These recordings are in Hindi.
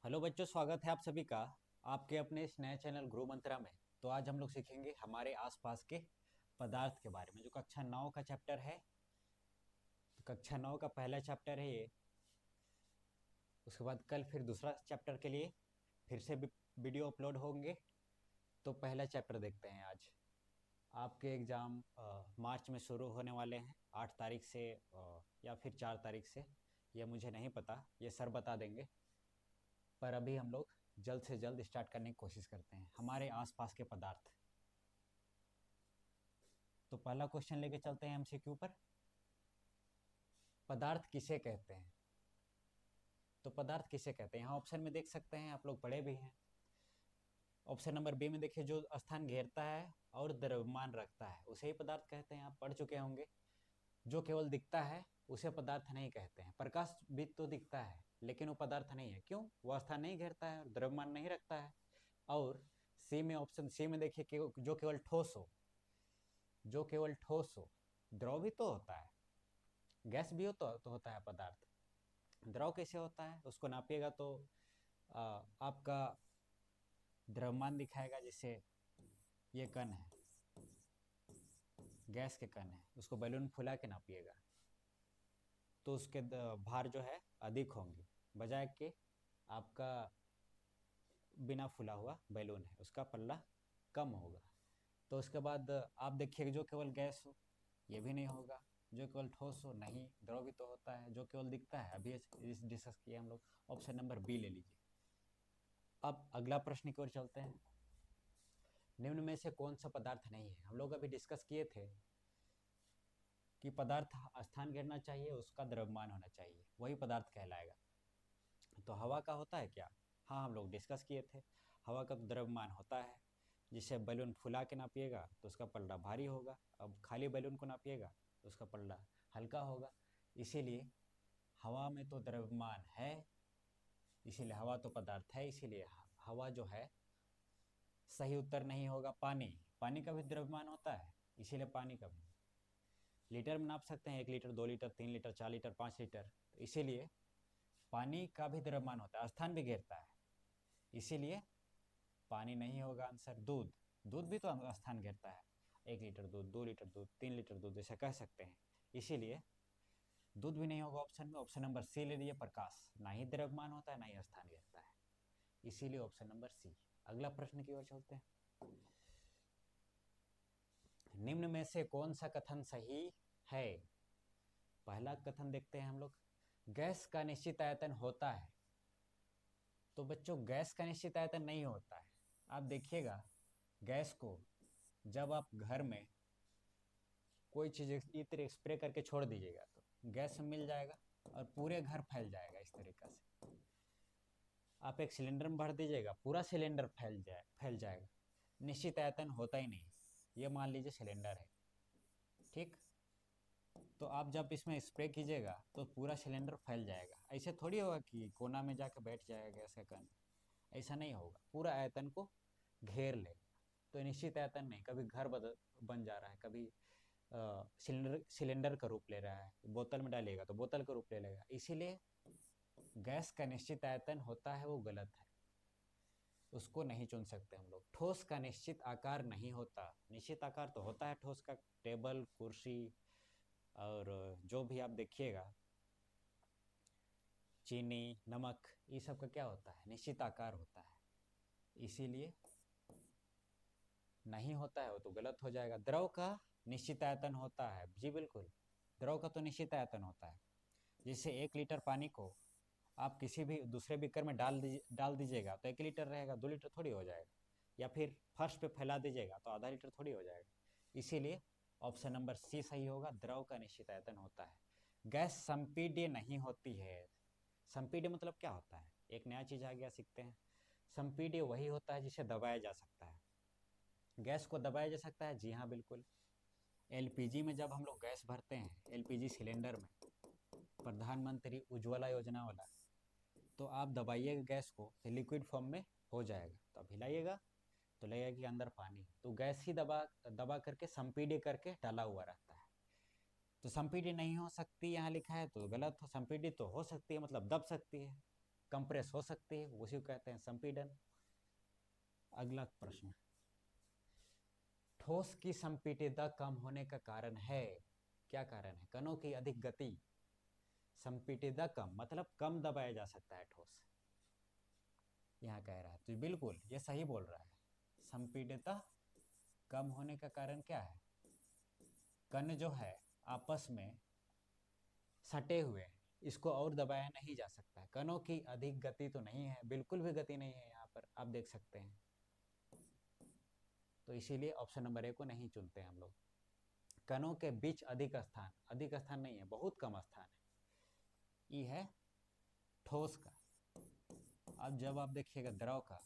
हेलो बच्चों, स्वागत है आप सभी का आपके अपने इस नए चैनल गुरु मंत्रा में। तो आज हम लोग सीखेंगे हमारे आसपास के पदार्थ के बारे में, जो कक्षा 9 का चैप्टर है। तो कक्षा 9 का पहला चैप्टर है ये। उसके बाद कल फिर दूसरा चैप्टर के लिए फिर से वीडियो अपलोड होंगे। तो पहला चैप्टर देखते हैं आज। आपके एग्ज़ाम मार्च में शुरू होने वाले हैं, 8 तारीख से या फिर 4 तारीख से। ये मुझे नहीं पता, ये सर बता देंगे। पर अभी हम लोग जल्द से जल्द स्टार्ट करने की कोशिश करते हैं। हमारे आसपास के पदार्थ। तो पहला क्वेश्चन लेके चलते हैं एमसीक्यू पर। पदार्थ किसे कहते हैं? तो पदार्थ किसे कहते हैं, यहाँ ऑप्शन में देख सकते हैं, आप लोग पढ़े भी हैं। ऑप्शन नंबर बी में देखिए, जो स्थान घेरता है और द्रव्यमान रखता है उसे ही पदार्थ कहते हैं। आप पढ़ चुके होंगे। जो केवल दिखता है उसे पदार्थ नहीं कहते हैं। प्रकाश भी तो दिखता है लेकिन वो पदार्थ नहीं है। क्यों? वो स्थान नहीं घेरता है और द्रव्यमान नहीं रखता है। और सी में, ऑप्शन सी में देखिए, जो केवल ठोस हो, जो केवल ठोस हो। द्रव भी तो होता है, गैस भी हो तो होता है पदार्थ। द्रव कैसे होता है? उसको नापिएगा तो आपका द्रव्यमान दिखाएगा। जैसे ये कण है, गैस के कण है, उसको बैलून फुला के नापिएगा तो उसके भार जो है अधिक होंगे, बजाय के आपका बिना फुला हुआ बैलून है उसका पल्ला कम होगा। तो उसके बाद आप देखिए, जो केवल गैस हो ये भी नहीं होगा, जो केवल ठोस हो नहीं, द्रव भी तो होता है। जो केवल दिखता है, अभी इस डिस्कस किए हम लोग। ऑप्शन नंबर बी ले लीजिए। अब अगला प्रश्न की ओर चलते हैं। निम्न में से कौन सा पदार्थ नहीं है? हम लोग अभी डिस्कस किए थे कि पदार्थ स्थान घेरना चाहिए, उसका द्रव्यमान होना चाहिए, वही पदार्थ कहलाएगा। तो हवा का होता है क्या? हाँ, हम लोग डिस्कस किए थे। हवा का तो द्रव्यमान होता है। जिसे बैलून फुला के नापिएगा तो उसका पलड़ा भारी होगा। अब खाली बैलून को नापिएगा तो उसका पलड़ा हल्का होगा। इसीलिए हवा में तो द्रव्यमान है, इसीलिए हवा तो पदार्थ है। इसीलिए हवा जो है, सही उत्तर नहीं होगा। पानी, पानी का भी द्रव्यमान होता है, इसीलिए पानी का भी। लीटर में नाप सकते हैं, 1 litre, 2 litre, 3 litre, 4 litre, 5 litre. तो इसीलिए पानी का भी द्रव्यमान होता है, स्थान भी घेरता है, इसीलिए पानी नहीं होगा आंसर। दूध, दूध भी तो स्थान घेरता है। 1 लीटर दूध, 2 लीटर दूध, 3 लीटर दूध, ऐसा कह सकते हैं। इसीलिए दूध भी नहीं होगा ऑप्शन में। ऑप्शन नंबर सी ले लीजिए। प्रकाश ना ही द्रव्यमान होता है ना ही स्थान घेरता है, इसीलिए ऑप्शन नंबर सी। अगला प्रश्न की ओर चलते हैं। निम्न में से कौन सा कथन सही है? पहला कथन देखते हैं हम लोग। गैस का निश्चित आयतन होता है। तो बच्चों, गैस का निश्चित आयतन नहीं होता है। आप देखिएगा, गैस को जब आप घर में कोई चीज़ इत्र स्प्रे करके छोड़ दीजिएगा तो गैस मिल जाएगा और पूरे घर फैल जाएगा। इस तरीक़ा से आप एक सिलेंडर में भर दीजिएगा, पूरा सिलेंडर फैल जाएगा। निश्चित आयतन होता ही नहीं। ये मान लीजिए सिलेंडर है, ठीक। तो आप जब इसमें स्प्रे कीजिएगा तो पूरा सिलेंडर फैल जाएगा। ऐसे थोड़ी होगा कि कोना में जाकर बैठ जाएगा गैस का कण। ऐसा नहीं होगा, पूरा आयतन को घेर लेगा। तो निश्चित आयतन नहीं, कभी घर बन जा रहा है, कभी सिलेंडर सिलेंडर का रूप ले रहा है, बोतल में डालिएगा तो बोतल का रूप ले लेगा। इसीलिए गैस का निश्चित आयतन होता है, वो गलत है, उसको नहीं चुन सकते हम लोग। ठोस का निश्चित आकार नहीं होता। निश्चित आकार तो होता है ठोस का, टेबल, कुर्सी और जो भी आप देखिएगा, चीनी, नमक, ये सब का क्या होता है? निश्चित आकार होता है। इसीलिए नहीं होता है वो तो गलत हो जाएगा। द्रव का निश्चित आयतन होता है, जी बिल्कुल, द्रव का तो निश्चित आयतन होता है। जैसे 1 लीटर पानी को आप किसी भी दूसरे बीकर में डाल दीजिएगा तो 1 लीटर रहेगा, 2 लीटर थोड़ी हो जाएगा। या फिर फर्श पे फैला दीजिएगा तो आधा लीटर थोड़ी हो जाएगा। इसीलिए ऑप्शन नंबर सी सही होगा, द्रव का निश्चित आयतन होता है। गैस संपीड्य नहीं होती है। संपीड्य मतलब क्या होता है? एक नया चीज आ गया, सीखते हैं। संपीड्य वही होता है जिसे दबाया जा सकता है। गैस को दबाया जा सकता है, जी हाँ बिल्कुल। एलपीजी में जब हम लोग गैस भरते हैं, एलपीजी सिलेंडर में, प्रधानमंत्री उज्ज्वला योजना वाला, तो आप दबाइएगा गैस को तो लिक्विड फॉर्म में हो जाएगा। तो आप हिलाइएगा तो लगेगा कि अंदर पानी। तो गैस ही दबा दबा करके संपीड्य करके डाला हुआ रहता है। तो संपीड्य नहीं हो सकती यहाँ लिखा है तो गलत हो। संपीड्य तो हो सकती है, मतलब दब सकती है। कंप्रेस हो सकती है, उसी को कहते हैं संपीड़न। अगला प्रश्न, ठोस की संपीड़ितता कम होने का कारण है, क्या कारण है? कणों की अधिक गति, संपीड़ितता कम मतलब कम दबाया जा सकता है ठोस, यहाँ कह रहा है। तो बिल्कुल ये सही बोल रहा है, संपीड़ितता कम होने का कारण क्या है? कण जो है आपस में सटे हुए, इसको और दबाया नहीं जा सकता है। कणों की अधिक गति तो नहीं है, बिल्कुल भी गति नहीं है, यहाँ पर आप देख सकते हैं। तो इसीलिए ऑप्शन नंबर ए को नहीं चुनते हम लोग। कणों के बीच अधिक स्थान, अधिक स्थान नहीं है, बहुत कम स्थान है। ई है ठोस का। अब जब आप देखिएगा द्रव का,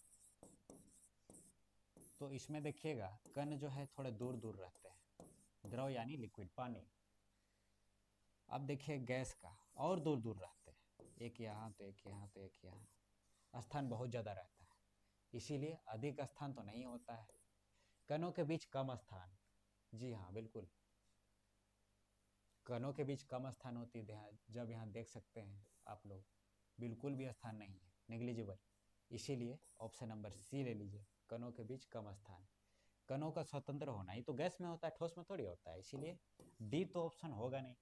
तो इसमें देखिएगा कण जो है थोड़े दूर दूर रहते हैं, द्रव यानी लिक्विड पानी। अब देखिए गैस का, और दूर दूर रहते हैं, एक यहाँ तो एक यहाँ तो एक यहाँ, स्थान बहुत ज़्यादा रहता है, इसीलिए अधिक स्थान तो नहीं होता है। कणों के बीच कम स्थान, जी हाँ बिल्कुल, कणों के बीच कम स्थान होती है। जब यहाँ देख सकते हैं आप लोग, बिल्कुल भी स्थान नहीं है, नेग्लिजिबल। इसीलिए ऑप्शन नंबर सी ले लीजिए, कणों के बीच कम स्थान। कणों का स्वतंत्र होना ही तो गैस में होता है, ठोस में थोड़ी होता है, इसीलिए डी तो ऑप्शन होगा नहीं।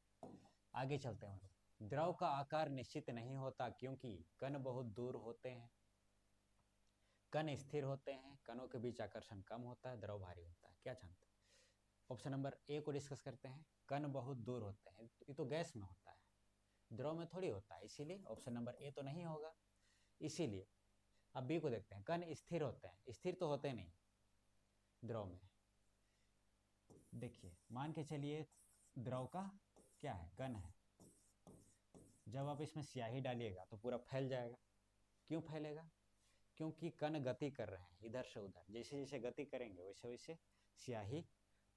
आगे चलते हैं। द्रव का आकार निश्चित नहीं होता क्योंकि कण बहुत दूर होते हैं, कण स्थिर होते हैं, कणों के बीच आकर्षण कम होता है, द्रव भारी होता है। क्या जानते हैं? ऑप्शन नंबर ए को डिस्कस करते हैं। कण बहुत दूर होते हैं, ये तो गैस में होता है, द्रव में थोड़ी होता है, इसीलिए ऑप्शन नंबर ए तो नहीं होगा। इसीलिए अब बी को देखते हैं। कण स्थिर होते हैं, स्थिर तो होते नहीं द्रव में। देखिए मान के चलिए द्रव का क्या है, कण है, जब आप इसमें स्याही डालिएगा तो पूरा फैल जाएगा। क्यों फैलेगा? क्योंकि कण गति कर रहे हैं इधर से उधर, जैसे जैसे गति करेंगे वैसे वैसे स्याही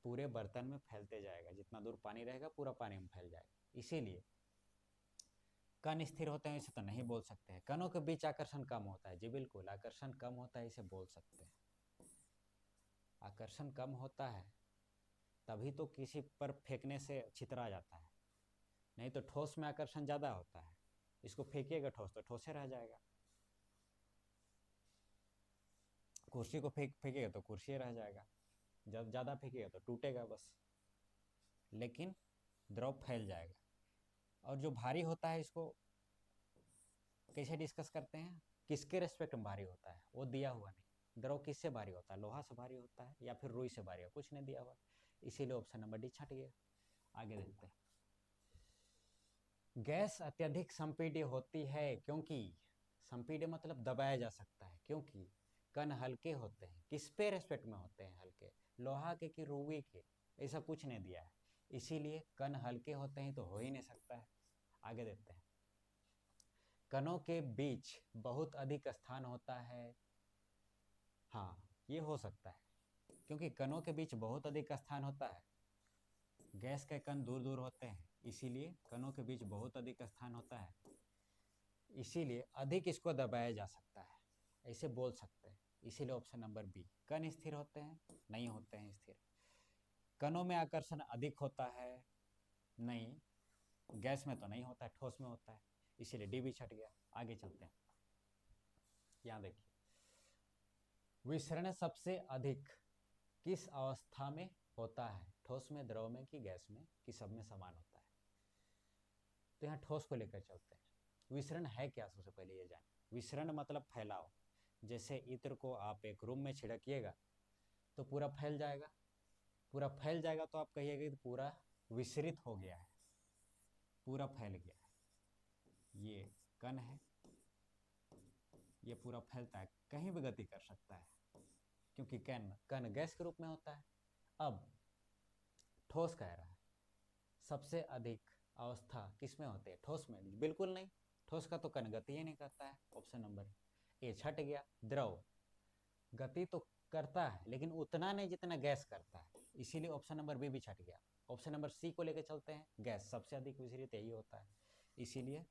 पूरे बर्तन में फैलते जाएगा, जितना दूर पानी रहेगा पूरा पानी में फैल जाएगा। इसीलिए कण स्थिर होते हैं इसे तो नहीं बोल सकते हैं। कणों के बीच आकर्षण कम होता है, जी बिल्कुल आकर्षण कम होता है, इसे बोल सकते हैं। आकर्षण कम होता है तभी तो किसी पर फेंकने से छितरा जाता है, नहीं तो ठोस में आकर्षण ज़्यादा होता है, इसको फेंकिएगा ठोस तो ठोसे रह जाएगा, कुर्सी को फेंकेगा तो कुर्सी रह जाएगा, जब ज़्यादा फेंकेगा तो टूटेगा बस, लेकिन द्रव फैल जाएगा। और जो भारी होता है इसको कैसे डिस्कस करते हैं, किसके रेस्पेक्ट में भारी होता है वो दिया हुआ नहीं। द्रव किससे भारी होता है? लोहा से भारी होता है या फिर रुई से भारी है, कुछ नहीं दिया हुआ, इसीलिए ऑप्शन नंबर डी छट गया। आगे देखते हैं। गैस अत्यधिक संपीड्य होती है क्योंकि, संपीड्य मतलब दबाया जा सकता है, क्योंकि कण हल्के होते हैं। किस पे रेस्पेक्ट में होते हैं हल्के? लोहा के कि रुई के? ऐसा कुछ नहीं दिया है, इसीलिए कण हल्के होते हैं तो हो ही नहीं सकता है। आगे देखते हैं। कणों के बीच बहुत अधिक स्थान होता है, हाँ ये हो सकता है, क्योंकि कणों के बीच बहुत अधिक स्थान होता है। गैस के कण दूर दूर होते हैं, इसीलिए कणों के बीच बहुत अधिक स्थान होता है, इसीलिए अधिक इसको दबाया जा सकता है, ऐसे बोल सकते हैं। इसीलिए ऑप्शन नंबर बी। कण स्थिर होते हैं? नहीं होते हैं स्थिर। कणों में आकर्षण अधिक होता है? नहीं, गैस में तो नहीं होता है, ठोस में होता है, इसीलिए डी भी छट गया। आगे चलते हैं। यहाँ देखिए, विसरण सबसे अधिक किस अवस्था में होता है? ठोस में, द्रव में कि गैस में कि सब में समान होता है? तो यहाँ ठोस को लेकर चलते हैं। विसरण है क्या, सबसे पहले ये जाने। विसरण मतलब फैलाव। जैसे इत्र को आप एक रूम में छिड़किएगा तो पूरा फैल जाएगा, पूरा फैल जाएगा तो आप कहिएगा कि पूरा विसरित हो गया है, पूरा फैल गया है। ये कण है, ये पूरा फैलता है, कहीं भी गति कर सकता है, क्योंकि कण कण गैस के रूप में होता है। अब ठोस कह रहा है सबसे अधिक अवस्था किस में होती है? ठोस में? बिल्कुल नहीं, ठोस का तो कण गति ही नहीं करता है। ऑप्शन नंबर ए छट गया। द्रव गति तो करता है लेकिन उतना नहीं जितना गैस करता है, इसीलिए ऑप्शन नंबर बी भी छट गया। ऑप्शन नंबर सी को लेकर चलते हैं। गैस सबसे अधिक विसरित यही होता है, इसीलिए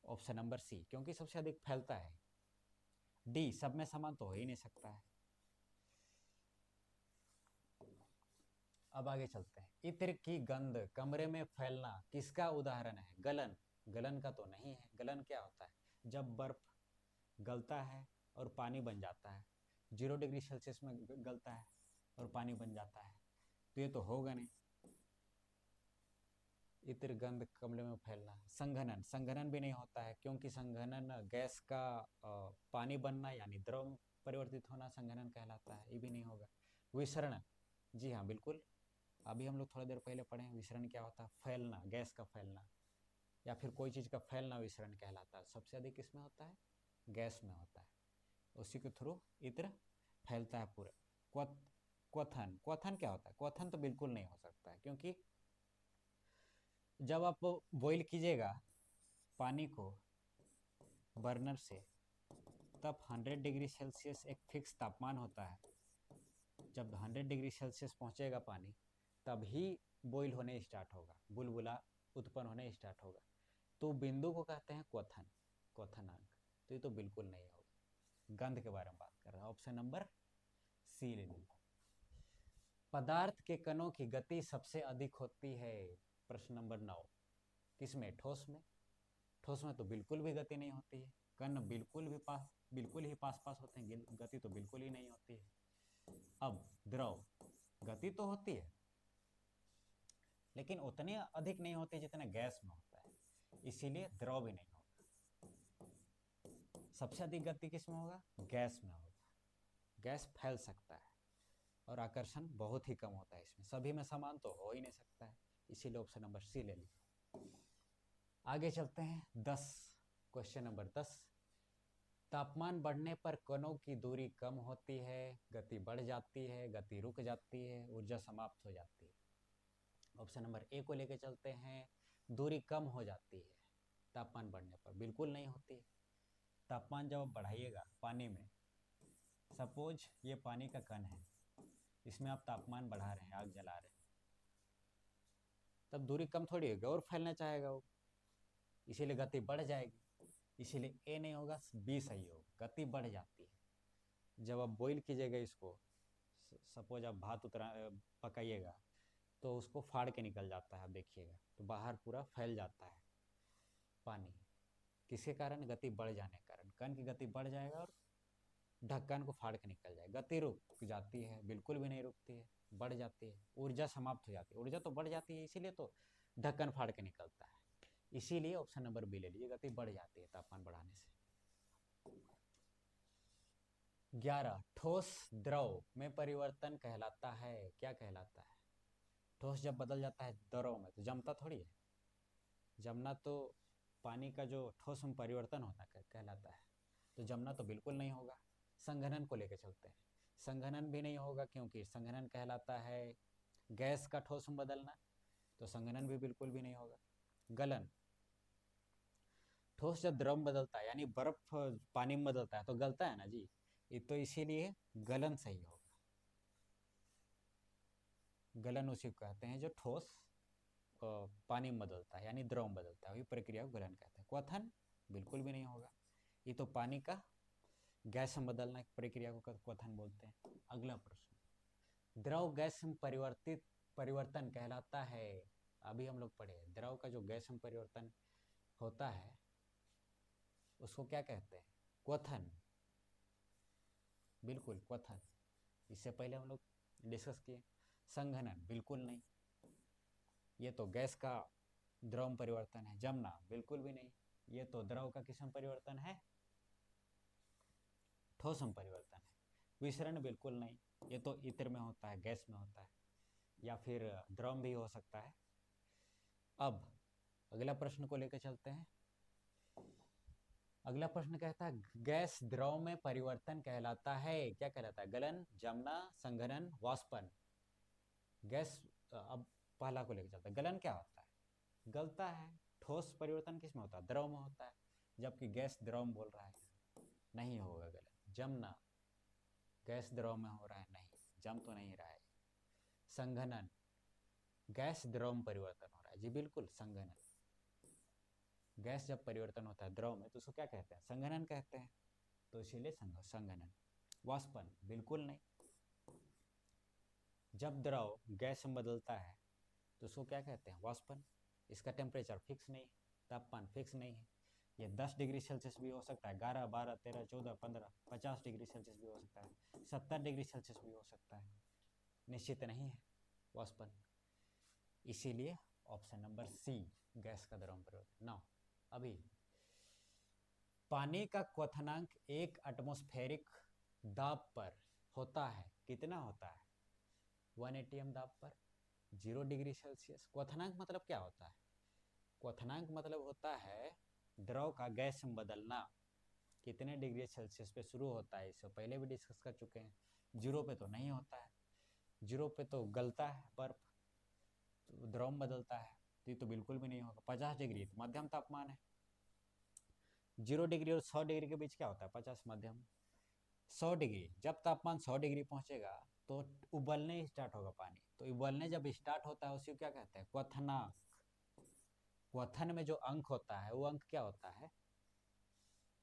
ऑप्शन नंबर सी, क्योंकि सबसे अधिक फैलता है। डी सब में समान तो हो ही नहीं सकता है। अब आगे चलते हैं। इत्र की गंध कमरे में फैलना किसका उदाहरण है? गलन? गलन का तो नहीं है। गलन क्या होता है? जब बर्फ गलता है और पानी बन जाता है, 0 डिग्री सेल्सियस में गलता है और पानी बन जाता है, तो ये तो होगा नहीं। इत्र गंध कमरे में फैलना, संघनन, संघनन भी नहीं होता है, क्योंकि संघनन गैस का पानी बनना यानी द्रव में परिवर्तित होना संघनन कहलाता है, ये भी नहीं होगा। विसरण, जी हाँ बिल्कुल, अभी हम लोग थोड़ी देर पहले पढ़े हैं विसरण क्या होता है, फैलना, गैस का फैलना या फिर कोई चीज़ का फैलना विसरण कहलाता है। सबसे अधिक किसमें होता है, गैस में होता है, उसी के थ्रू इत्र फैलता है पूरे। क्वथन, क्वथन क्या होता है, क्वथन तो बिल्कुल नहीं हो सकता है, क्योंकि जब आप बॉईल कीजिएगा पानी को बर्नर से, तब 100 डिग्री सेल्सियस एक फिक्स तापमान होता है। जब 100 डिग्री सेल्सियस पहुंचेगा पानी, तभी बॉईल होने स्टार्ट होगा, बुलबुला उत्पन्न होने स्टार्ट होगा, तो बिंदु को कहते हैं क्वथन, क्वथनांक। तो ये तो बिल्कुल नहीं होगा। गंध के बारे में बात कर रहा है, ऑप्शन नंबर सी ले लीजिए। पदार्थ के कणों की गति सबसे अधिक होती है, प्रश्न नंबर 9, किसमें, ठोस में। ठोस में तो बिल्कुल भी गति नहीं होती है, कण बिल्कुल ही पास पास होते हैं, गति तो बिल्कुल ही नहीं होती है। अब द्रव, गति तो होती है लेकिन उतनी अधिक नहीं होती जितना गैस में होता है, इसीलिए द्रव भी नहीं होगा। सबसे अधिक गति किसमें होगा, गैस में होगा। गैस फैल सकता है और आकर्षण बहुत ही कम होता है इसमें, सभी में समान तो हो ही नहीं सकता है, इसीलिए ऑप्शन नंबर सी ले लीजिए। आगे चलते हैं 10, क्वेश्चन नंबर 10। तापमान बढ़ने पर कणों की दूरी कम होती है, गति बढ़ जाती है, गति रुक जाती है, ऊर्जा समाप्त हो जाती है। ऑप्शन नंबर ए को लेकर चलते हैं, दूरी कम हो जाती है तापमान बढ़ने पर, बिल्कुल नहीं होती है। तापमान जब आप बढ़ाइएगा पानी में, सपोज ये पानी का कण है, इसमें आप तापमान बढ़ा रहे हैं, आग जला रहे हैं, तब दूरी कम थोड़ी होगी और फैलना चाहेगा वो, इसीलिए गति बढ़ जाएगी, इसीलिए ए नहीं होगा, बी सही होगा, गति बढ़ जाती है। जब आप बॉईल कीजिएगा इसको, सपोज आप भात पकाइएगा, तो उसको फाड़ के निकल जाता है, आप देखिएगा तो बाहर पूरा फैल जाता है पानी, किसके कारण, गति बढ़ जाने के कारण, कण की गति बढ़ जाएगा और ढक्कन को फाड़ के निकल जाएगा। गति रुक जाती है, बिल्कुल भी नहीं रुकती है, बढ़ जाती है, ऊर्जा समाप्त हो जाती है, ऊर्जा तो बढ़ जाती है, इसीलिए तो ढक्कन फाड़ के निकलता है, इसीलिए ऑप्शन नंबर बी ले लीजिए, गति बढ़ जाती है तापमान बढ़ाने से। 11, ठोस द्रव में परिवर्तन कहलाता है, क्या कहलाता है, ठोस जब बदल जाता है द्रव में तो जमता थोड़ी है, जमना तो पानी का जो ठोस में परिवर्तन होता है कहलाता है, तो जमना तो बिल्कुल नहीं होगा। संघनन को लेकर चलते हैं, संघनन भी नहीं होगा, क्योंकि संघनन कहलाता है गैस का ठोस में बदलना, तो संघनन भी बिल्कुल भी नहीं होगा। गलन, ठोस जब द्रव में बदलता है यानी बर्फ पानी में बदलता है तो गलता है ना जी, ये तो इसीलिए गलन सही होगा। गलन उसी को कहते हैं जो ठोस पानी में बदलता है यानी द्रव में बदलता है, वही प्रक्रिया को गलन कहते हैं। क्वथन बिल्कुल भी नहीं होगा, ये तो पानी का गैस में बदलना की प्रक्रिया को क्वथन बोलते हैं। अगला प्रश्न, द्रव गैस में परिवर्तन कहलाता है, अभी हम लोग पढ़े द्रव का जो गैस में परिवर्तन होता है उसको क्या कहते हैं, क्वथन, बिल्कुल क्वथन, इससे पहले हम लोग डिस्कस किए। संघनन बिल्कुल नहीं, ये तो गैस का द्रव में परिवर्तन है। जमना बिल्कुल भी नहीं, ये तो द्रव का किस में परिवर्तन है, ठोस में परिवर्तन है। विसरण बिल्कुल नहीं, ये तो इत्र में होता है, गैस में होता है, या फिर द्रव भी हो सकता है। अब अगला प्रश्न को लेकर चलते हैं। अगला प्रश्न कहता है गैस द्रव में परिवर्तन कहलाता है, क्या कहलाता है, गलन, जमना, संघनन, वाष्पन। गैस, अब पहला को लेकर चलते हैं, गलन क्या होता है, गलता है, ठोस परिवर्तन किस में होता है, द्रव में होता है, जबकि गैस द्रव में बोल रहा है, नहीं होगा गलन। जमना, गैस द्रव में हो रहा है, नहीं, जम तो नहीं रहा है। संघनन, गैस द्रव में परिवर्तन हो रहा है, जी बिल्कुल संघनन, गैस जब परिवर्तन होता है द्रव में तो उसको क्या कहते हैं, संघनन कहते हैं, तो इसीलिए संघनन। वाष्पन बिल्कुल नहीं, जब द्रव गैस में बदलता है तो उसको क्या कहते हैं, वाष्पन, इसका टेम्परेचर फिक्स नहीं है, तापमान फिक्स नहीं है, ये 10 डिग्री सेल्सियस भी हो सकता है, 11, 12, 13, 14, 15, 50 डिग्री सेल्सियस भी हो सकता है, 70 डिग्री सेल्सियस भी हो सकता है, निश्चित नहीं है वाष्पन। इसीलिए ऑप्शन नंबर सी गैस का द्रव परिवर्तन। नाउ अभी पानी का क्वथनांक एक एटमॉस्फेरिक दाब पर होता है, कितना होता है? 1 atm दाब पर 0 डिग्री सेल्सियस। क्वथनांक मतलब क्या होता है? क्वथनांक मतलब होता है द्रव का गैस में बदलना। कितने डिग्री सेल्सियस पे शुरू होता है, इससे पहले भी डिस्कस कर चुके हैं। 0 पे तो नहीं होता है, 0 पे तो गलता है बर्फ, तो द्रव में बदलता है, तो ये तो बिल्कुल भी नहीं होगा। 50 डिग्री तो मध्यम तापमान है। 0 डिग्री और 100 डिग्री के बीच क्या होता है? 50 मध्यम। 100 डिग्री, जब तापमान 100 डिग्री पहुंचेगा तो उबलने स्टार्ट होगा पानी। तो उबलने जब स्टार्ट होता है उसी को क्या कहते हैं? क्वथनांक। क्वथन में जो अंक होता है वो अंक क्या होता है?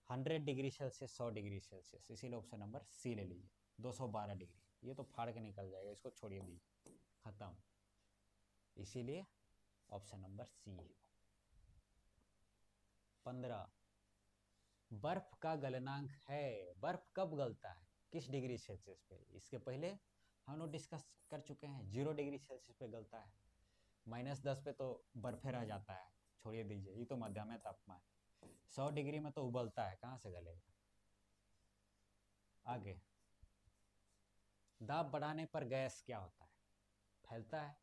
100 डिग्री सेल्सियस, 100 डिग्री सेल्सियस। इसीलिए ऑप्शन नंबर सी ले लीजिए। 212 डिग्री, ये तो फाड़ के निकल जाएगा, इसको छोड़िए दीजिए, खत्म। इसीलिए ऑप्शन नंबर सी है। 15, बर्फ का गलनांक है। बर्फ कब गलता है, किस डिग्री सेल्सियस पे? इसके पहले हम लोग डिस्कस कर चुके हैं, 0 डिग्री सेल्सियस पे गलता है। -10 पे तो बर्फे रह जाता है, छोड़िए दीजिए, ये तो मध्यम है तापमान। 100 डिग्री में तो उबलता है, कहाँ से गलेगा? आगे, दाब बढ़ाने पर गैस क्या होता है? फैलता है।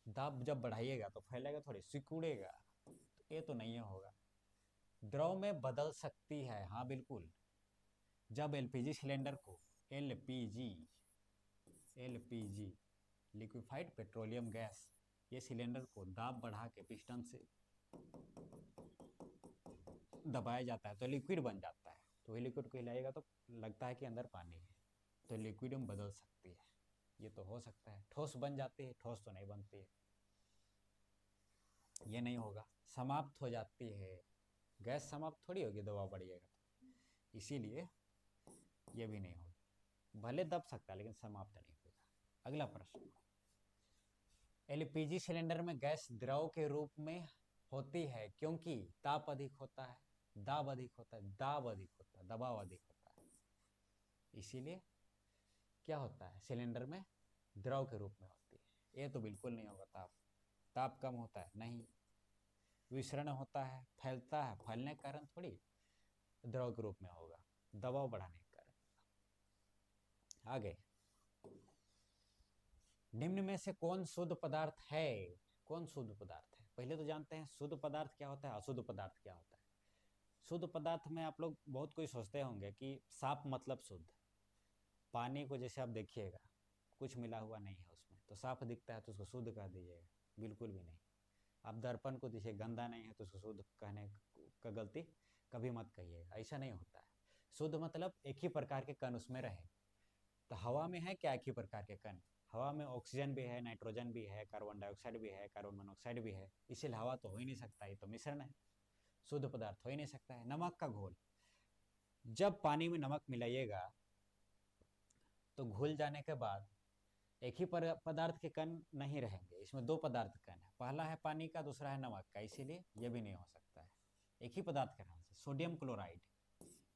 दाब जब बढ़ाइएगा तो फैलेगा थोड़ी, सिकुड़ेगा, तो ये तो नहीं होगा। द्रव में बदल सकती है, हाँ बिल्कुल। जब एलपीजी सिलेंडर को LPG LPG liquefied petroleum gas, ये सिलेंडर को दाब बढ़ा के पिस्टन से दबाया जाता है तो लिक्विड बन जाता है। तो वही लिक्विड को हिलाएगा तो लगता है कि अंदर पानी है, तो लिक्विड में बदल सकती है। ये तो हो सकता है। ठोस बन जाती है, ठोस तो नहीं बनती है, ये नहीं होगा। समाप्त हो जाती है, गैस समाप्त थोड़ी होगी दबाव बढ़िएगा तो, इसीलिए ये भी नहीं होगा। भले दब सकता है लेकिन समाप्त नहीं होगा। अगला प्रश्न, एलपीजी सिलेंडर में गैस द्रव के रूप में होती है क्योंकि ताप अधिक होता है, दाब अधिक होता है, दाब अधिक होता है, दबाव अधिक होता है। इसीलिए क्या होता है, सिलेंडर में द्रव के रूप में होती है। ये तो बिल्कुल नहीं होगा। ताप, ताप कम होता है नहीं, विसरण होता है, फैलता है, फैलने के कारण थोड़ी द्रव के रूप में होगा, दबाव बढ़ाने के कारण। आगे, निम्न में से कौन शुद्ध पदार्थ है? कौन शुद्ध पदार्थ है? पहले तो जानते हैं शुद्ध पदार्थ क्या होता है, अशुद्ध पदार्थ क्या होता है। शुद्ध पदार्थ में आप लोग बहुत कोई सोचते होंगे कि साफ मतलब शुद्ध। पानी को जैसे आप देखिएगा, कुछ मिला हुआ नहीं है उसमें, तो साफ दिखता है तो उसको शुद्ध कह दीजिएगा, बिल्कुल भी नहीं। आप दर्पण को देखिए, गंदा नहीं है तो उसको शुद्ध कहने का गलती कभी मत कहिएगा, ऐसा नहीं होता है। शुद्ध मतलब एक ही प्रकार के कण उसमें रहे। तो हवा में है क्या एक ही प्रकार के कण? हवा में ऑक्सीजन भी है, नाइट्रोजन भी है, कार्बन डाइऑक्साइड भी है, कार्बन मोनोऑक्साइड भी है, इसलिए हवा तो हो ही नहीं सकता, ये तो मिश्रण है, शुद्ध पदार्थ हो ही नहीं सकता है। नमक का घोल, जब पानी में नमक मिलाइएगा तो घुल जाने के बाद एक ही पदार्थ के कण नहीं रहेंगे, इसमें दो पदार्थ कण है, पहला है पानी का, दूसरा है नमक का, इसीलिए ये भी नहीं हो सकता है। एक ही पदार्थ के नाम से सोडियम क्लोराइड,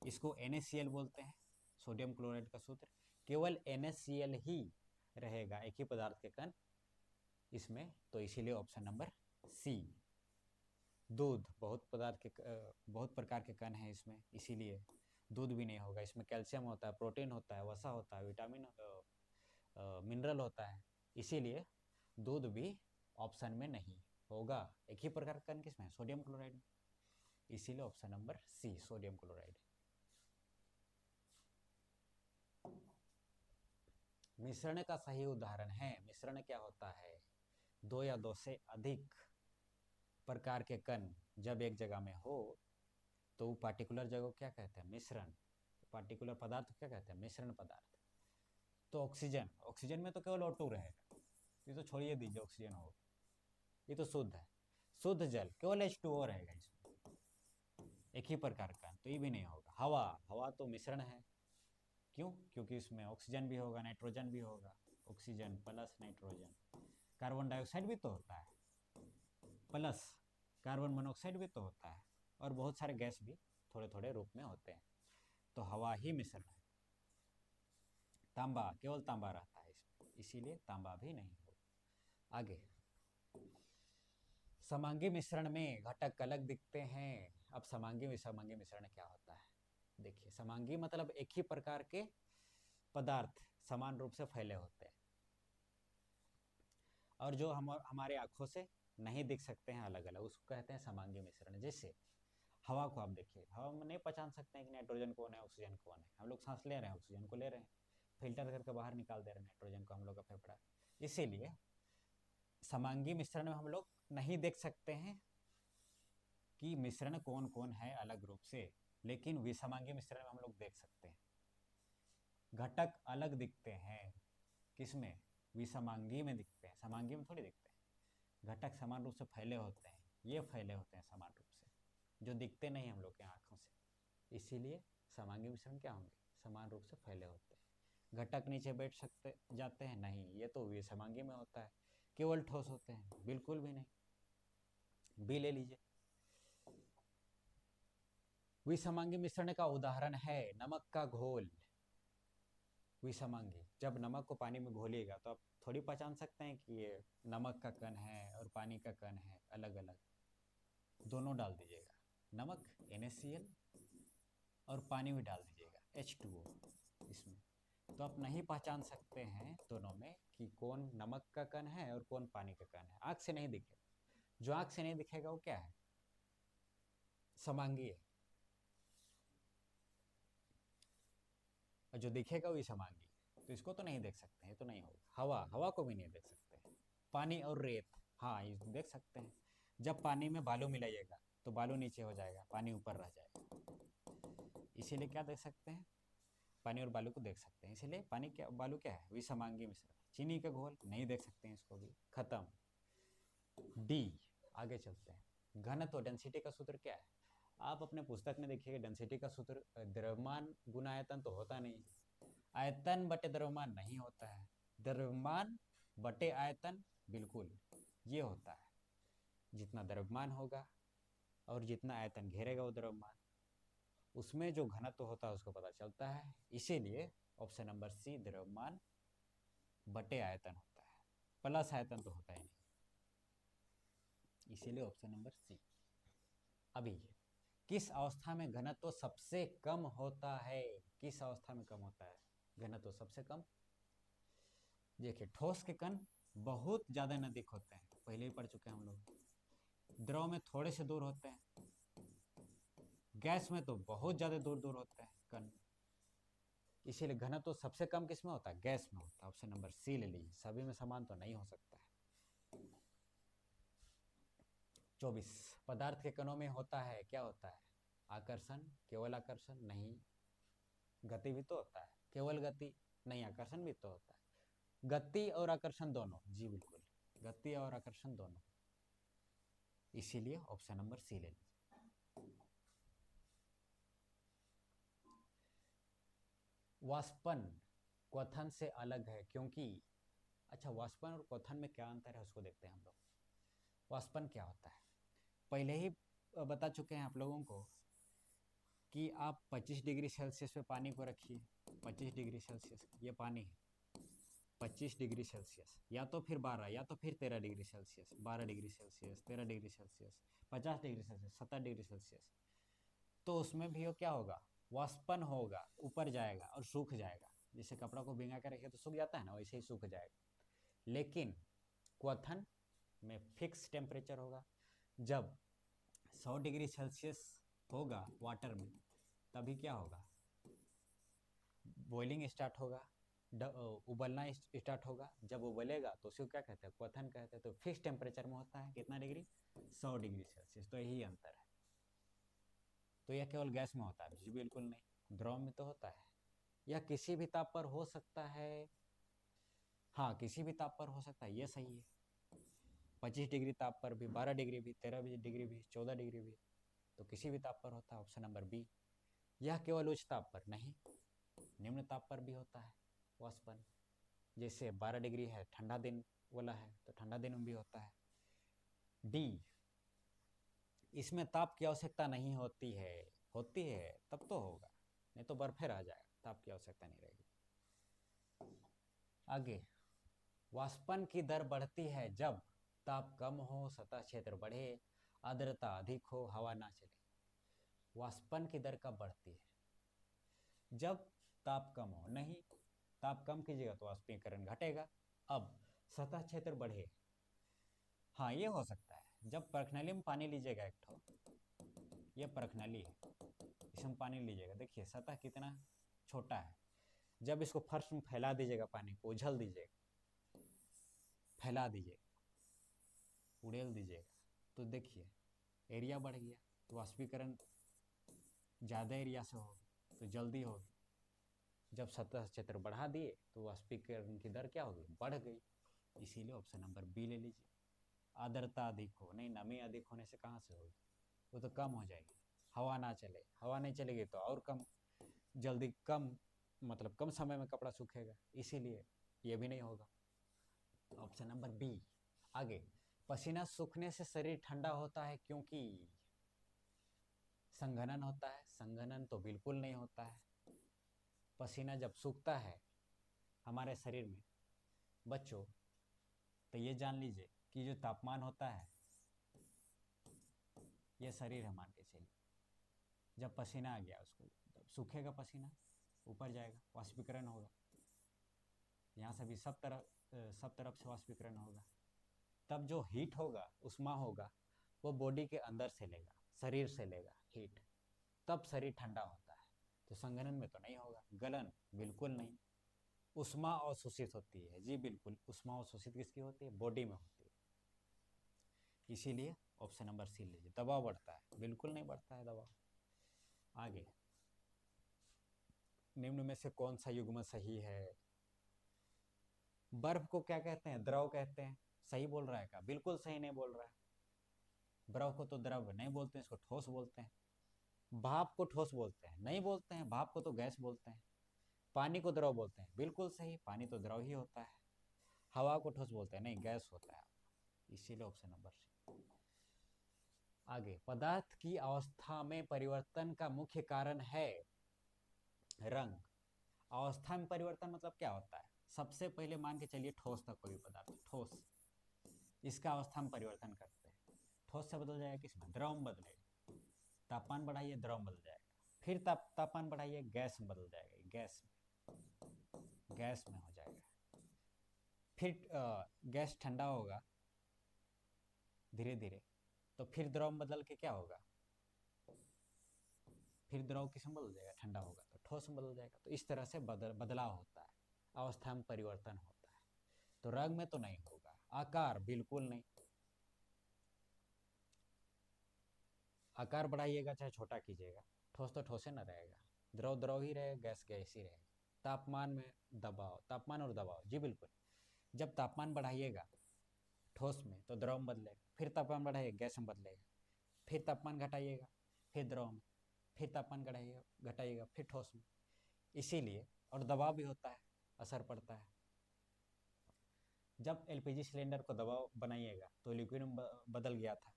इसको NaCl बोलते हैं। सोडियम क्लोराइड का सूत्र केवल NaCl ही रहेगा, एक ही पदार्थ के कण इसमें, तो इसीलिए ऑप्शन नंबर सी। दूध, बहुत प्रकार के कण हैं इसमें, इसीलिए दूध भी नहीं होगा। इसमें कैल्शियम होता है, प्रोटीन होता है, वसा होता है, विटामिन मिनरल होता है, इसीलिए दूध भी ऑप्शन में नहीं होगा। एक ही प्रकार का कण किसमें? सोडियम क्लोराइड में, इसीलिए option number C sodium chloride. मिश्रण का सही उदाहरण है। मिश्रण क्या होता है? दो या दो से अधिक प्रकार के कण जब एक जगह में हो तो पार्टिकुलर जगह को क्या कहते हैं? मिश्रण। पार्टिकुलर पदार्थ को क्या कहते हैं? मिश्रण पदार्थ। तो ऑक्सीजन, ऑक्सीजन में तो केवल O2 रहेगा, ये तो छोड़िए दीजिए, ऑक्सीजन हो, ये तो शुद्ध है। शुद्ध जल केवल H2O रहेगा इसमें, एक ही प्रकार का, तो ये भी नहीं होगा। हवा, हवा तो मिश्रण है, क्यों? क्योंकि इसमें ऑक्सीजन भी होगा, नाइट्रोजन भी होगा, oxygen plus nitrogen. Carbon dioxide भी तो होता है, प्लस कार्बन मोनोऑक्साइड भी तो होता है, और बहुत सारे गैस भी थोड़े थोड़े रूप में होते हैं। तो हवा ही मिश्रण है। तांबा, केवल तांबा रहता है इसमें, इसीलिए तांबा भी नहीं होगा। आगे, समांगी मिश्रण में घटक अलग दिखते हैं। अब समांगी विसमांगी मिश्रण क्या होता है? देखिए, समांगी मतलब एक ही प्रकार के पदार्थ समान रूप से फैले होते हैं और जो हमारे आंखों से नहीं दिख सकते हैं अलग अलग, उसको कहते हैं समांगी मिश्रण। जैसे हवा को आप देखिए, हवा में नहीं पहचान सकते हैं कि नाइट्रोजन कौन है ऑक्सीजन कौन है। हम लोग सांस ले रहे हैं, ऑक्सीजन को ले रहे हैं, फिल्टर करके बाहर निकाल दे रहे हैं नाइट्रोजन को, हम लोग का फेफड़ा। इसीलिए समांगी मिश्रण में हम लोग नहीं देख सकते हैं कि मिश्रण कौन कौन है अलग रूप से, लेकिन विसमांगी मिश्रण में हम लोग देख सकते हैं। घटक अलग दिखते हैं, किसमें? विसमांगी में दिखते हैं, समांगी में थोड़ी दिखते हैं। घटक समान रूप से फैले होते हैं, ये फैले होते हैं समान रूप से, जो दिखते नहीं हम लोग के आंखों से। इसीलिए समांगी मिश्रण क्या होंगे? समान रूप से फैले होते हैं। घटक नीचे बैठ सकते जाते हैं? नहीं, ये तो विसमांगी में होता है। केवल ठोस होते हैं? बिल्कुल भी नहीं। बी ले लीजिए। विसमांगी मिश्रण का उदाहरण है नमक का घोल। विसमांगी, जब नमक को पानी में घोलिएगा तो आप थोड़ी पहचान सकते हैं कि ये नमक का कण है और पानी का कण है, अलग अलग। दोनों डाल दीजिएगा, नमक NaCl और पानी भी डाल दीजिएगा H2O इसमें, तो आप नहीं पहचान सकते हैं दोनों में कि कौन नमक का कण है और कौन पानी का कण है। आँख से नहीं दिखेगा। जो आँख से नहीं दिखेगा वो क्या है? समांगी है। और जो दिखेगा वो समांगी। तो इसको तो नहीं देख सकते हैं, तो नहीं होगा। हवा, हवा को भी नहीं देख सकते हैं। पानी और रेत, हाँ ये देख सकते हैं। जब पानी में बालू मिलाइएगा तो बालू नीचे हो जाएगा, पानी ऊपर रह जाएगा। इसीलिए क्या देख सकते हैं? पानी और बालू को देख सकते हैं। इसीलिए पानी क्या, बालू क्या है? विसमांगी मिश्रण। चीनी का घोल नहीं देख सकते हैं, इसको भी खत्म। डी, आगे चलते हैं। घनत्व, डेंसिटी का सूत्र क्या है? आप अपने पुस्तक में देखिएगा, डेंसिटी का सूत्र द्रव्यमान गुना आयतन तो होता नहीं, आयतन बटे द्रव्यमान नहीं होता है, द्रव्यमान बटे आयतन बिल्कुल ये होता है। जितना द्रव्यमान होगा और जितना आयतन घेरेगा वो द्रव्यमान, उसमें जो घनत्व होता है उसको पता चलता है। इसीलिए ऑप्शन नंबर सी द्रव्यमान बटे आयतन होता है, प्लस आयतन तो होता ही नहीं। इसीलिए ऑप्शन नंबर सी। अभी किस अवस्था में घनत्व सबसे कम होता है? किस अवस्था में कम होता है घनत्व सबसे कम? देखिए, ठोस के कण बहुत ज्यादा नजदीक होते हैं, पहले ही पढ़ चुके हैं हम लोग। द्रव में थोड़े से दूर होते हैं, गैस में तो बहुत ज्यादा दूर दूर होते हैं कण। इसीलिए घनत्व सबसे कम किस में होता है? गैस में होता है। ऑप्शन नंबर सी ले लीजिए, सभी में समान तो नहीं हो सकता है। 24, पदार्थ के कणों में होता है, क्या होता है? आकर्षण, केवल आकर्षण नहीं, गति भी तो होता है। केवल गति नहीं, आकर्षण भी तो होता है। गति और आकर्षण दोनों, जी बिल्कुल, गति और आकर्षण दोनों। इसीलिए ऑप्शन नंबर सी ले लीजिए। वाष्पन क्वथन से अलग है क्योंकि, अच्छा वाष्पन और क्वथन में क्या अंतर है उसको देखते हैं हम लोग। वाष्पन क्या होता है? पहले ही बता चुके हैं आप लोगों को कि आप 25 डिग्री सेल्सियस पे पानी को रखिए। 25 डिग्री सेल्सियस ये पानी है, 25 डिग्री सेल्सियस या तो फिर 12 या तो फिर 13 degree Celsius, 12 degree Celsius, 13 degree Celsius, 50 degree Celsius, 70 degree Celsius. तो उसमें भी वो क्या होगा? वाष्पन होगा, ऊपर जाएगा और सूख जाएगा। जैसे कपड़ा को भिंगा के रखे तो सूख जाता है ना, वैसे ही सूख जाएगा। लेकिन क्वथन में फिक्स टेम्परेचर होगा। जब 100 डिग्री सेल्सियस होगा वाटर में, तभी क्या होगा? बॉइलिंग स्टार्ट होगा, उबलना स्टार्ट होगा। जब उबलेगा तो उसको क्या कहते हैं? क्वथन कहते हैं। तो फिक्स टेम्परेचर में होता है कितना डिग्री? 100 degree Celsius. तो यही अंतर है। तो यह केवल गैस में होता है? जी बिल्कुल नहीं, द्रव में तो होता है। यह किसी भी ताप पर हो सकता है, हाँ किसी भी ताप पर हो सकता है, ये सही है। 25 डिग्री ताप पर भी, 12 डिग्री भी, 13 डिग्री भी, 14 डिग्री भी, तो किसी भी ताप पर होता है। Option number B. यह केवल उच्च ताप पर नहीं, निम्न ताप पर भी होता है वाष्पन। जैसे 12 डिग्री है, ठंडा दिन वाला है, तो ठंडा दिन में भी होता है। डी, इसमें ताप की आवश्यकता नहीं होती है। होती है तब तो होगा, नहीं तो बर्फे रह जाएगा, ताप की आवश्यकता नहीं रहेगी। आगे, वाष्पन की दर बढ़ती है जब ताप कम हो, सतह क्षेत्र बढ़े, आर्द्रता अधिक हो, हवा ना चले। वाष्पन की दर कब बढ़ती है? जब ताप कम हो। नहीं, ताप कम कीजिएगा तो वाष्पीकरण घटेगा। अब सतह क्षेत्र बढ़े, हाँ ये हो सकता है। जब परखनली में पानी लीजिएगा, एक ठो ये परखनली है, इसमें पानी लीजिएगा, देखिए सतह कितना छोटा है। जब इसको फर्श में फैला दीजिएगा, पानी को उछल दीजिएगा, फैला दीजिएगा, उड़ेल दीजिएगा, तो देखिए एरिया बढ़ गया, तो वाष्पीकरण ज़्यादा एरिया से होगी तो जल्दी होगी। जब सतह क्षेत्र बढ़ा दिए तो वाष्पीकरण की दर क्या होगी? बढ़ गई। इसीलिए ऑप्शन नंबर बी ले लीजिए। आर्द्रता अधिक हो, नहीं नमी अधिक होने से कहाँ से होगी, वो तो कम हो जाएगी। हवा ना चले, हवा नहीं चलेगी तो और कम जल्दी, कम मतलब कम समय में कपड़ा सूखेगा, इसीलिए ये भी नहीं होगा। Option number B. आगे, पसीना सूखने से शरीर ठंडा होता है क्योंकि संघनन होता है। संघनन तो बिल्कुल नहीं होता है। पसीना जब सूखता है हमारे शरीर में बच्चों, तो ये जान लीजिए कि जो तापमान होता है, ये शरीर है मान के चलिए, जब पसीना आ गया उसको, जब सूखेगा पसीना ऊपर जाएगा, वाष्पीकरण होगा, यहाँ से भी सब तरफ से वाष्पीकरण होगा। तब जो हीट होगा, उष्मा होगा, वो बॉडी के अंदर से लेगा, शरीर से लेगा हीट, तब शरीर ठंडा होता है। तो संघनन में तो नहीं होगा, गलन बिल्कुल नहीं। उष्मा अवशोषित होती है, जी बिल्कुल, उष्मा अवशोषित किसकी होती है? बॉडी में होती है। इसीलिए ऑप्शन नंबर सी लीजिए। दबाव बढ़ता है, बिल्कुल नहीं बढ़ता है दबाव। आगे, निम्न में से कौन सा युग्म सही है? बर्फ को क्या कहते हैं? द्रव कहते हैं। सही बोल रहा है क्या? बिल्कुल सही नहीं बोल रहा है। द्रव को तो द्रव नहीं बोलते हैं, इसको ठोस बोलते हैं। भाप को ठोस बोलते हैं? नहीं बोलते हैं, भाप को तो गैस बोलते हैं। पानी को द्रव बोलते हैं? बिल्कुल सही, पानी तो द्रव ही होता है। हवा को ठोस बोलते हैं? नहीं, गैस होता है। इसीलिए ऑप्शन नंबर सी। आगे, पदार्थ की अवस्था में परिवर्तन का मुख्य कारण है रंग। अवस्था में परिवर्तन मतलब क्या होता है? सबसे पहले मान के चलिए ठोस था कोई पदार्थ, ठोस, इसका अवस्था में परिवर्तन करते हैं। ठोस से बदल जाएगा किसमें? द्रव में बदलेगा। तापमान बढ़ाइए, द्रव में बदल जाएगा। फिर तापमान बढ़ाइए, गैस में बदल जाएगा, गैस में हो जाएगा। फिर गैस ठंडा होगा धीरे धीरे, तो फिर द्रव में बदल के क्या होगा? फिर द्रव किस में बदल जाएगा? ठंडा होगा तो ठोस में बदल जाएगा। तो इस तरह से बदलाव होता है, अवस्था में परिवर्तन होता है। तो रंग में तो नहीं होगा। आकार बिल्कुल नहीं, आकार बढ़ाइएगा चाहे छोटा कीजिएगा, ठोस तो ठोसे ना रहेगा, द्रव द्रव ही रहेगा, गैस गैस ही रहेगा। तापमान में दबाव, तापमान और दबाव, जी बिल्कुल। जब तापमान बढ़ाइएगा ठोस में तो द्रव में बदलेगा, फिर तापमान बढ़ाइएगा गैस में बदलेगा, फिर तापमान घटाइएगा फिर द्रव में, फिर तापमान घटाइएगा घटाइएगा फिर ठोस में। इसीलिए, और दबाव भी होता है, असर पड़ता है। जब एलपीजी सिलेंडर को दबाव बनाइएगा तो लिक्विड में बदल गया था,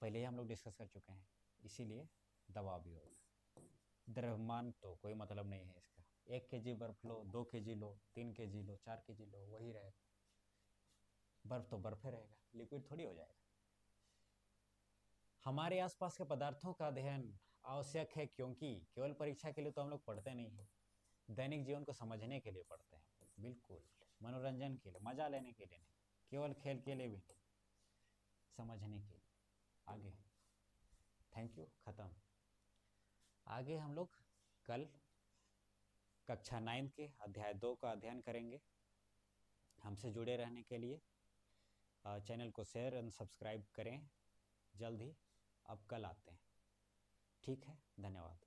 पहले ही हम लोग डिस्कस कर चुके हैं, इसीलिए दबाव भी होगा। द्रव्यमान तो कोई मतलब नहीं है इसका। 1 kg बर्फ लो, 2 kg लो, 3 kg लो, 4 kg लो, वही रहेगा। बर्फ तो बर्फे रहेगा, लिक्विड थोड़ी हो जाएगा। हमारे आसपास के पदार्थों का अध्ययन आवश्यक है क्योंकि केवल परीक्षा के लिए तो हम लोग पढ़ते नहीं हैं, दैनिक जीवन को समझने के लिए पढ़ते हैं। बिल्कुल, मनोरंजन के लिए, मजा लेने के लिए नहीं, केवल खेल के लिए भी नहीं, समझने के लिए। आगे, थैंक यू, खत्म। आगे हम लोग कल कक्षा 9 के अध्याय 2 का अध्ययन करेंगे। हमसे जुड़े रहने के लिए चैनल को शेयर एंड सब्सक्राइब करें। जल्द ही अब कल आते हैं। ठीक है, धन्यवाद।